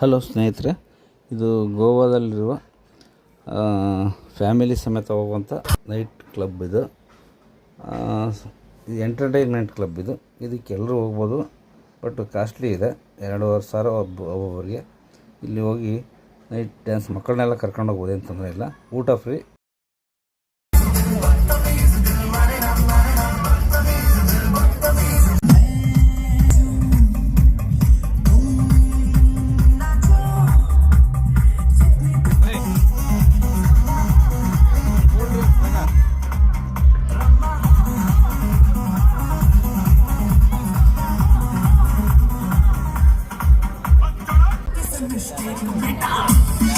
Hello ಸ್ನೇಹಿತರೆ, ಇದು ಗೋವಾದಲ್ಲಿರುವ family ಸಮೇತ ಹೋಗುವಂಥ ನೈಟ್ ಕ್ಲಬ್ ಇದು. ಎಂಟರ್ಟೈನ್ಮೆಂಟ್ ಕ್ಲಬ್ ಇದು. ಇದಕ್ಕೆ ಎಲ್ಲರೂ ಹೋಗ್ಬೋದು, ಬಟ್ ಕಾಸ್ಟ್ಲಿ ಇದೆ. 2,500 ಒಬ್ಬೊಬ್ಬರಿಗೆ. ಇಲ್ಲಿ ಹೋಗಿ ನೈಟ್ ಡ್ಯಾನ್ಸ್, ಮಕ್ಕಳನ್ನೆಲ್ಲ ಕರ್ಕೊಂಡು ಹೋಗ್ಬೋದು, ಏನು ತೊಂದರೆ ಇಲ್ಲ. ಊಟ ಫ್ರೀ. Mistake,